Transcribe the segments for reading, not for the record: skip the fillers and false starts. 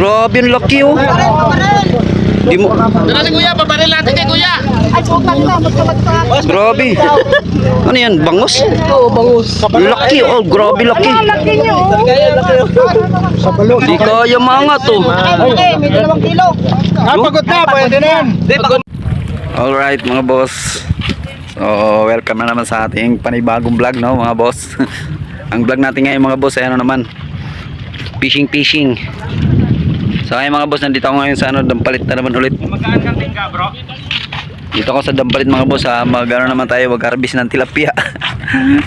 Grabe ang laki oh. Di mo. Tara si kuya, pabaril natin kay kuya. Grabe. Ano yan? Bangus? Oo, bangus. Laki oh. Grabe laki. Di kaya mga to. May 2 kilo. Pagod na, pwede na yan. Alright mga boss. So welcome na naman sa ating panibagong vlog no mga boss. Ang vlog natin ngayon mga boss ay ano naman, fishing. So ay mga boss, nandito ako ngayon sa ano, Dampalit na naman ulit. Magkaan kang tingga bro? Dito ako sa Dampalit mga boss, mag-ano naman tayo, mag-harvest ng tilapia.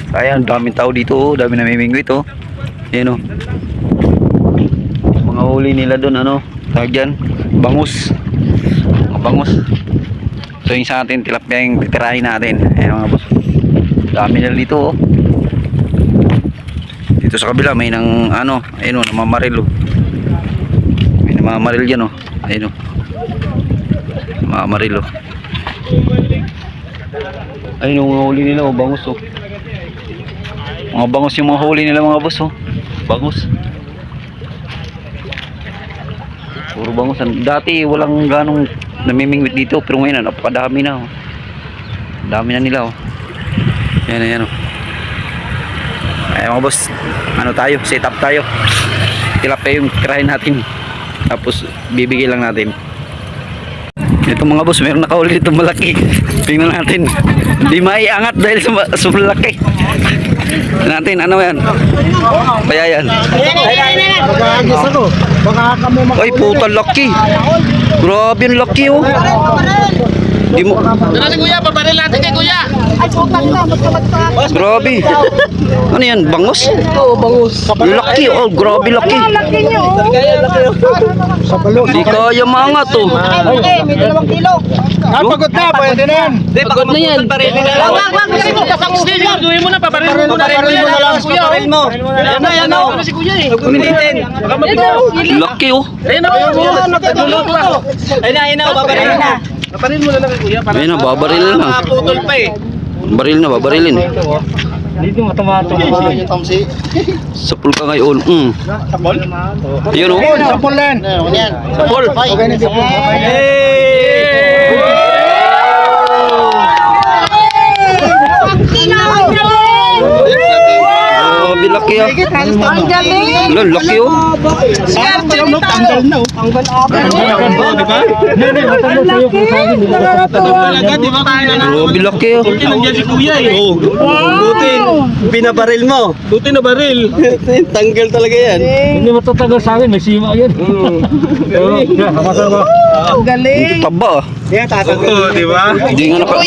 So ayan, daming tao dito oh, dami namimingwit ito. Ayan oh. Mga huli nila doon ano, tawag dyan, bangus. Mga bangus. So yung sa atin tilapia yung titirahin natin. Ayan mga boss, dami nila dito oh. Dito sa kabila may nang ano, ayun oh, namamaril oh. May namamaril dyan oh. Ayun oh, namamaril oh. Ayun yung huli nila oh, bangus oh. Mga bangus yung mga huli nila mga boss oh. Bangus. Puro bangus. Dati walang ganong namimingwit dito, pero ngayon napakadami na oh. Dami na nila oh. Yan oh. Ay mga boss, ano tayo, set up tayo. Tilapia yung tirahin natin, tapos bibigay lang natin. Ito mga boss, mayroon nakahuli dito malaki. Tingnan natin, hindi maiangat dahil sa malaki. Natin, ano yan? Kaya yan. Ay puta, laki. Grabe yung laki oh. Di mo. Tara si kuya, pabaril natin kay kuya. Grabe. Ano yan? Bangus? Oo, bangus. Laki oh, grabe laki. Di kaya mga to. May 2 kilo. Pagod na, pwede na yan. Pagod na yan. Gawin mo na, pabaril mo na rin kuya. Pabaril mo. Yan na. Ano si kuya eh. Pumilitin. Laki oh. Ayun na, ayun na, pabaril na. Pabaril mo na lang kay kuya. Ayun na, babaril na lang. Putol pa eh. Baril na, babarilin. Dito matamatong. Sapul ka ngayon. Sapol? Ayun oh. Sapol yan. Sapol. Okay na sapol. Grabe laki ah. Ang galing. Lol, laki oh. Tanggal na oh. Grabe laki oh. Nandiyan si kuya eh. Buti, binabaril mo. Buti na baril. Tanggal talaga yan. Hindi matatagal sa akin, may sima yan. Ang galing. Taba ah. Yan, tatanggal. Oo, di ba? Hindi nga naka...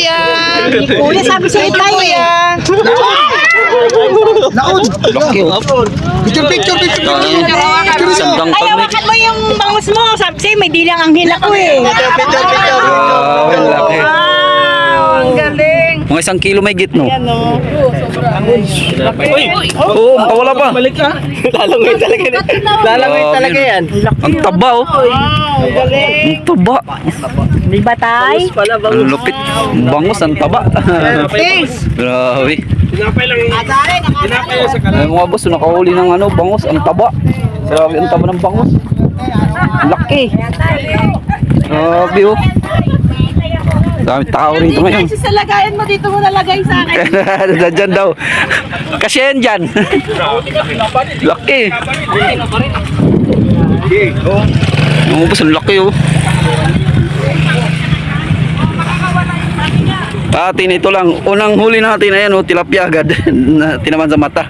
Kuya, sabi sa itay eh. Laki oh. Picture. Sandang Ay, kami. hawakan mo yung bangus mo. Sabi sa'yo, may dilang ang hila ko eh. Picture. Grabe laki. Wow, ang galing. Mga 1 kilo may git no. Ano? Oo, wala pa. Balik ka. Lalangoy talaga. Lalangoy talaga yan. Ang taba oh. Ang galing. Ang taba. Di ba tay? Ang lupit. Bangus, ang taba. Grabe. Tinapay lang yung... Tinapay lang sa Ay mga boss, nakahuli ng ano, bangus, ang taba. Grabe ang taba ng bangus. Laki. Grabe oh. Dami tao rin ito ngayon. Sa lagayan mo, dito mo nalagay sa akin. Dadyan daw. Kasi yan dyan. Laki. Mga boss, ang laki oh. Atin ito lang. Unang huli natin, ayan oh, tilapia agad. Tinaman sa mata.